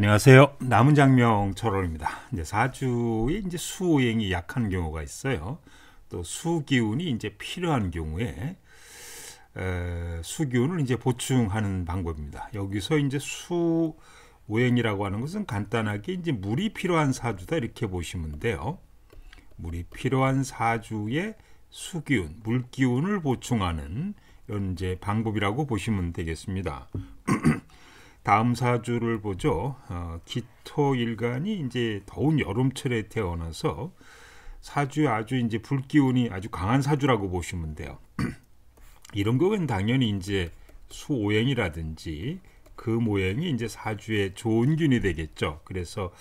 안녕하세요. 남은장명 철원입니다. 이제 사주에 이제 수오행이 약한 경우가 있어요. 또 수기운이 이제 필요한 경우에 수기운을 이제 보충하는 방법입니다. 여기서 이제 수오행이라고 하는 것은 간단하게 이제 물이 필요한 사주다 이렇게 보시면 돼요. 물이 필요한 사주에 수기운, 물기운을 보충하는 이런 이제 방법이라고 보시면 되겠습니다. 다음 사주를 보죠. 기토일간이 이제 더운 여름철에 태어나서 사주에 아주 이제 불기운이 아주 강한 사주라고 보시면 돼요. 이런 경우는 당연히 이제 수오행이라든지 그 모행이 이제 사주에 좋은 균이 되겠죠. 그래서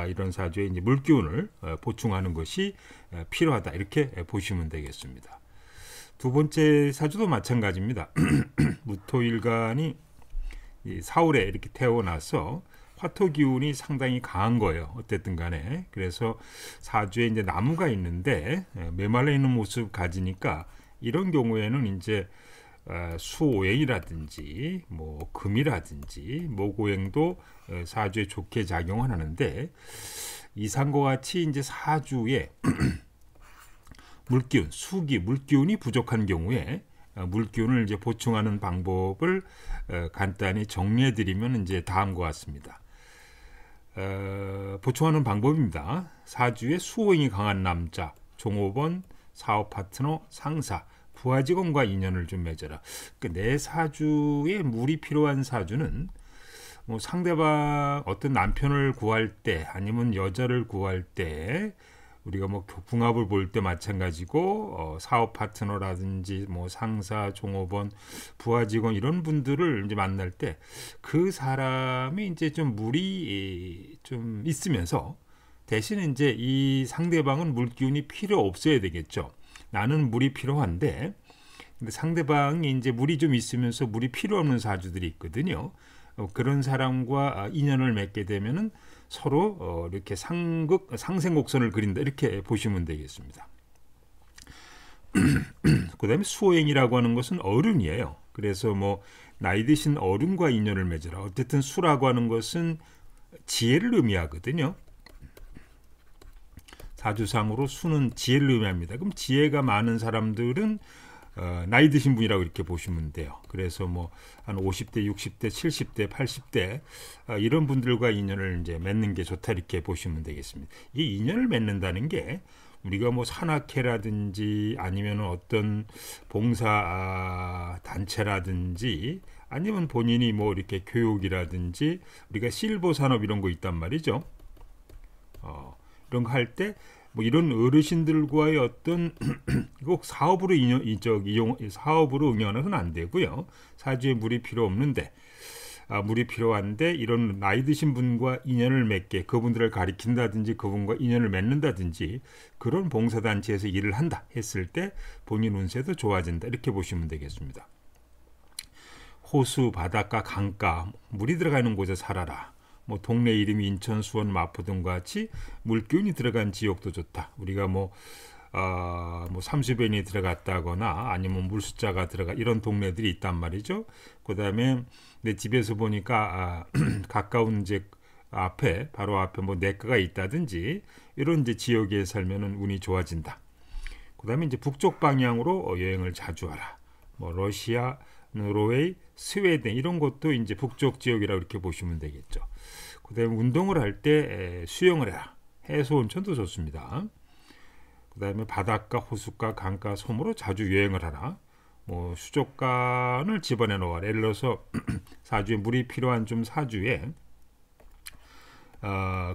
이런 사주에 이제 물기운을 보충하는 것이 필요하다 이렇게 보시면 되겠습니다. 두 번째 사주도 마찬가지입니다. 무토일간이 사월에 이렇게 태어나서 화토 기운이 상당히 강한 거예요. 어쨌든 간에. 그래서 사주에 이제 나무가 있는데 메말라 있는 모습 가지니까 이런 경우에는 이제 수오행이라든지 뭐 금이라든지 목오행도 사주에 좋게 작용을 하는데 이상과 같이 이제 사주에 물기운, 수기, 물기운이 부족한 경우에 물기운을 이제 보충하는 방법을 간단히 정리해 드리면 이제 다음과 같습니다. 보충하는 방법입니다. 사주에 수오행이 강한 남자, 종업원, 사업 파트너, 상사, 부하 직원과 인연을 좀 맺어라. 그러니까 내 사주에 물이 필요한 사주는 뭐 상대방 어떤 남편을 구할 때 아니면 여자를 구할 때 우리가 뭐 궁합을 볼 때 마찬가지고 사업 파트너라든지 뭐 상사, 종업원, 부하 직원 이런 분들을 이제 만날 때 그 사람이 이제 좀 물이 좀 있으면서 대신 이제 이 상대방은 물기운이 필요 없어야 되겠죠. 나는 물이 필요한데 근데 상대방이 이제 물이 좀 있으면서 물이 필요 없는 사주들이 있거든요. 그런 사람과 인연을 맺게 되면은 서로 이렇게 상생곡선을 그린다 이렇게 보시면 되겠습니다. 그 다음에 수오행이라고 하는 것은 어른이에요. 그래서 뭐 나이 드신 어른과 인연을 맺으라. 어쨌든 수라고 하는 것은 지혜를 의미하거든요. 사주상으로 수는 지혜를 의미합니다. 그럼 지혜가 많은 사람들은 나이 드신 분이라고 이렇게 보시면 돼요. 그래서 뭐 한 50대, 60대, 70대, 80대 이런 분들과 인연을 이제 맺는 게 좋다 이렇게 보시면 되겠습니다. 이 인연을 맺는다는 게 우리가 뭐 산악회라든지 아니면 어떤 봉사 단체라든지 아니면 본인이 뭐 이렇게 교육이라든지 우리가 실버 산업 이런 거 있단 말이죠. 이런 거 할 때 뭐 이런 어르신들과의 어떤 꼭 사업으로 사업으로 응용해서는 안 되고요. 사주에 물이 필요 없는데 물이 필요한데 이런 나이 드신 분과 인연을 맺게 그분들을 가리킨다든지 그분과 인연을 맺는다든지 그런 봉사단체에서 일을 한다 했을 때 본인 운세도 좋아진다 이렇게 보시면 되겠습니다. 호수, 바닷가, 강가 물이 들어가는 곳에 살아라. 뭐 동네 이름이 인천, 수원, 마포 등과 같이 물기운이 들어간 지역도 좋다. 우리가 뭐 30엔이 들어갔다거나 아니면 물 숫자가 들어가 이런 동네들이 있단 말이죠. 그다음에 내 집에서 보니까 가까운 이제 바로 앞에 뭐 내과가 있다든지 이런 이제 지역에 살면은 운이 좋아진다. 그다음에 이제 북쪽 방향으로 여행을 자주 하라. 뭐 러시아, 노르웨이, 스웨덴 이런 것도 이제 북쪽 지역이라고 이렇게 보시면 되겠죠. 그다음에 운동을 할 때 수영을 해라. 해수 온천도 좋습니다. 그다음에 바닷가, 호숫가, 강가, 섬으로 자주 여행을 하라. 뭐 수족관을 집어내 놓아라. 예를 들어서 사주에 물이 필요한 좀 사주에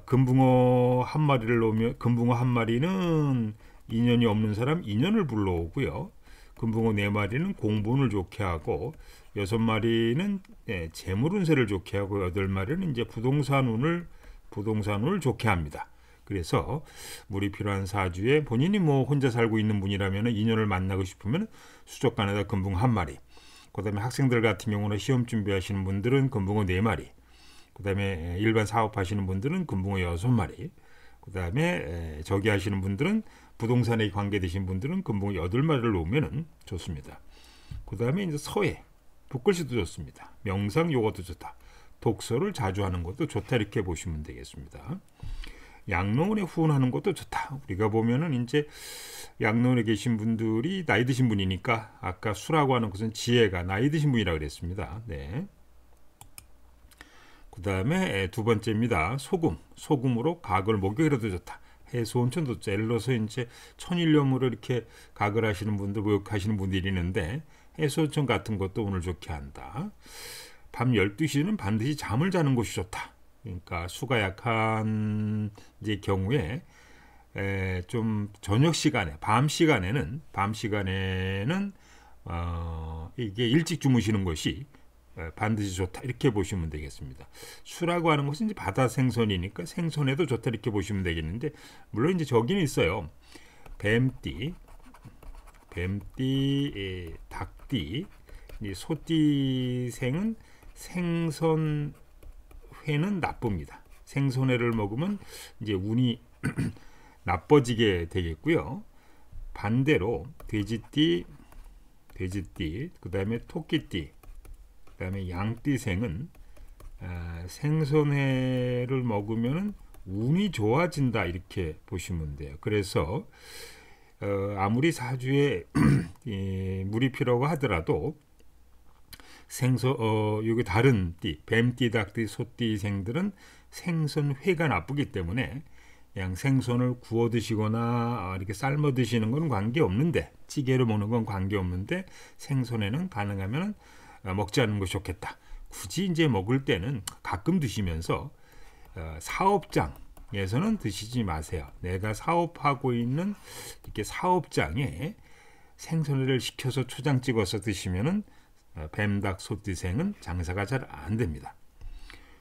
금붕어 한 마리를 놓으면 금붕어 한 마리는 인연이 없는 사람 인연을 불러오고요. 금붕어 4마리는 공분을 좋게 하고 6마리는 재물 운세를 좋게 하고 8마리는 이제 부동산 운을 좋게 합니다. 그래서 물이 필요한 사주에 본인이 뭐 혼자 살고 있는 분이라면 인연을 만나고 싶으면 수족관에다 금붕어 1마리. 그다음에 학생들 같은 경우는 시험 준비하시는 분들은 금붕어 4마리. 그다음에 일반 사업하시는 분들은 금붕어 6마리. 그다음에 저기 하시는 분들은 부동산에 관계되신 분들은 금붕어 8마리를 놓으면 좋습니다. 그다음에 이제 서해 북글씨도 좋습니다. 명상 요것도 좋다. 독서를 자주 하는 것도 좋다 이렇게 보시면 되겠습니다. 양로원에 후원하는 것도 좋다. 우리가 보면은 이제 양로원에 계신 분들이 나이 드신 분이니까 아까 수라고 하는 것은 지혜가 나이 드신 분이라 그랬습니다. 네. 그 다음에 두 번째입니다. 소금으로 각을 목욕해도 좋다. 해소 온천도 예를 들어서 이제 천일염으로 이렇게 각을 하시는 분들, 목욕하시는 분들이 있는데 해소 온천 같은 것도 오늘 좋게 한다. 밤 12시는 반드시 잠을 자는 것이 좋다. 그러니까 수가 약한 이제 경우에 좀 저녁 시간에 밤 시간에는 이게 일찍 주무시는 것이 반드시 좋다 이렇게 보시면 되겠습니다. 수라고 하는 것은 이제 바다 생선이니까 생선에도 좋다 이렇게 보시면 되겠는데 물론 이제 저기는 있어요. 뱀띠, 닭띠, 소띠생은 생선회는 나쁩니다. 생선회를 먹으면 이제 운이 나빠지게 되겠고요. 반대로 돼지띠, 그 다음에 토끼띠, 그 다음에 양띠생은 생선회를 먹으면 운이 좋아진다 이렇게 보시면 돼요. 그래서 아무리 사주에 물이 필요하고 하더라도 여기 다른 띠, 뱀띠, 닭띠, 소띠생들은 생선회가 나쁘기 때문에 그냥 생선을 구워 드시거나 이렇게 삶아 드시는 건 관계없는데, 찌개로 먹는 건 관계없는데 생선회는 가능하면 먹지 않는 것이 좋겠다. 굳이 이제 먹을 때는 가끔 드시면서 사업장에서는 드시지 마세요. 내가 사업하고 있는 이렇게 사업장에 생선회를 시켜서 초장 찍어서 드시면은 뱀닭 소띠생은 장사가 잘 안 됩니다.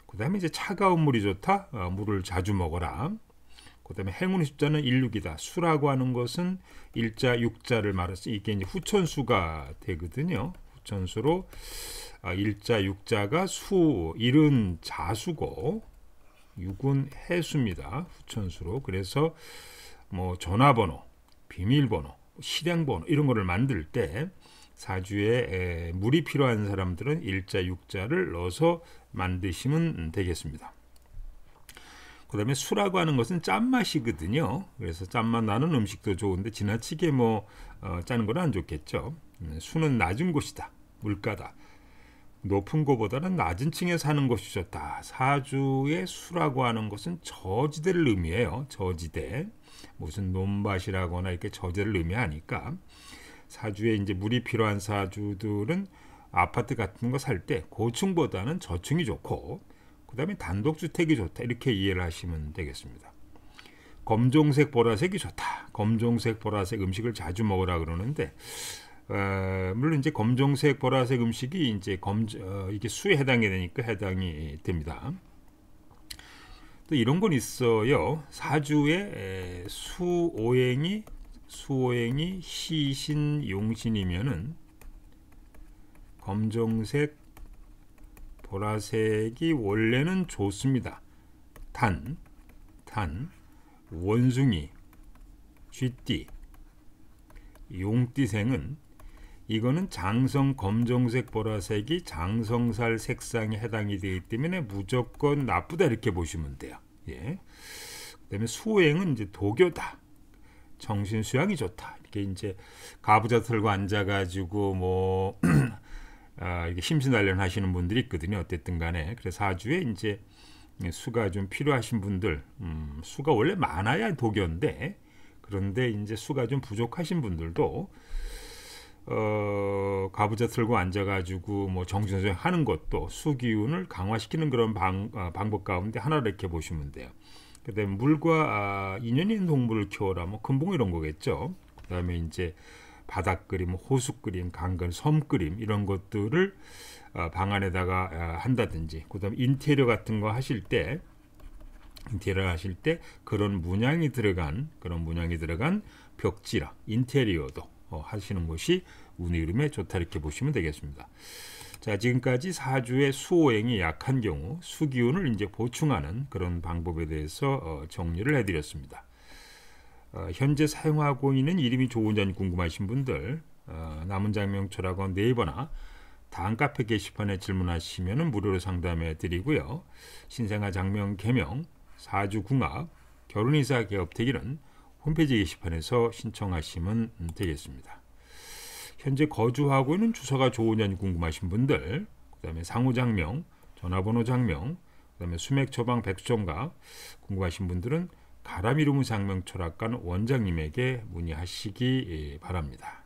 그 다음에 이제 차가운 물이 좋다. 물을 자주 먹어라. 그 다음에 행운의 숫자는 16이다. 수라고 하는 것은 일자, 육자를 말해서 이게 이제 후천수가 되거든요. 후천수로 일자, 육자가 수, 일은 자수고 육은 해수입니다. 후천수로. 그래서 뭐 전화번호, 비밀번호, 실행번호 이런 거를 만들 때 사주에 물이 필요한 사람들은 일자, 육자를 넣어서 만드시면 되겠습니다. 그 다음에 수라고 하는 것은 짠맛이거든요. 그래서 짠맛 나는 음식도 좋은데 지나치게 짜는 건 안 좋겠죠. 수는 낮은 곳이다. 물가다. 높은 곳보다는 낮은 층에 사는 것이 좋다. 사주의 수라고 하는 것은 저지대를 의미해요. 저지대. 무슨 논밭이라거나 이렇게 저지대를 의미하니까 사주에 이제 물이 필요한 사주들은 아파트 같은 거 살 때 고층보다는 저층이 좋고 그 다음에 단독주택이 좋다 이렇게 이해를 하시면 되겠습니다. 검정색 보라색이 좋다. 검정색 보라색 음식을 자주 먹으라 그러는데 물론 이제 검정색 보라색 음식이 이제 이게 수에 해당이 되니까 해당이 됩니다. 또 이런 건 있어요. 사주에 수오행이 시신 용신이면은 검정색 보라색이 원래는 좋습니다. 단 원숭이, 쥐띠, 용띠생은 이거는 장성 검정색 보라색이 장성살 색상에 해당이 되기 때문에 무조건 나쁘다 이렇게 보시면 돼요. 예. 그다음에 수행은 이제 도교다. 정신 수양이 좋다. 이렇게 이제 가부좌 털고 앉아가지고 이게 심신단련 하시는 분들이 있거든요. 어쨌든 간에. 그래서 사주에 이제 수가 좀 필요하신 분들, 수가 원래 많아야 도교인데, 그런데 이제 수가 좀 부족하신 분들도, 가부좌 틀고 앉아가지고 정신수양 하는 것도 수 기운을 강화시키는 그런 방법 가운데 하나를 이렇게 보시면 돼요. 그 다음에 물과 인연이 있는 동물을 키워라, 금붕 이런 거겠죠. 그 다음에 이제 바닷그림, 호수그림, 강근, 섬그림 이런 것들을 방 안에다가 한다든지, 그 다음에 인테리어 같은 거 하실 때 그런 문양이 들어간 벽지라 인테리어도 하시는 것이 운의 흐름에 좋다 이렇게 보시면 되겠습니다. 자, 지금까지 사주의 수오행이 약한 경우 수기운을 이제 보충하는 그런 방법에 대해서 정리를 해드렸습니다. 현재 사용하고 있는 이름이 좋은지 궁금하신 분들 남은 장명초라고 네이버나 다음 카페 게시판에 질문하시면 무료로 상담해 드리고요. 신생아 장명 개명, 사주 궁합, 결혼이사 개업되기는 홈페이지 게시판에서 신청하시면 되겠습니다. 현재 거주하고 있는 주소가 좋으냐니 궁금하신 분들, 그 다음에 상호 장명, 전화번호 장명, 그 다음에 수맥 처방 백수정각 궁금하신 분들은 가람이루무 장명 철학관 원장님에게 문의하시기 바랍니다.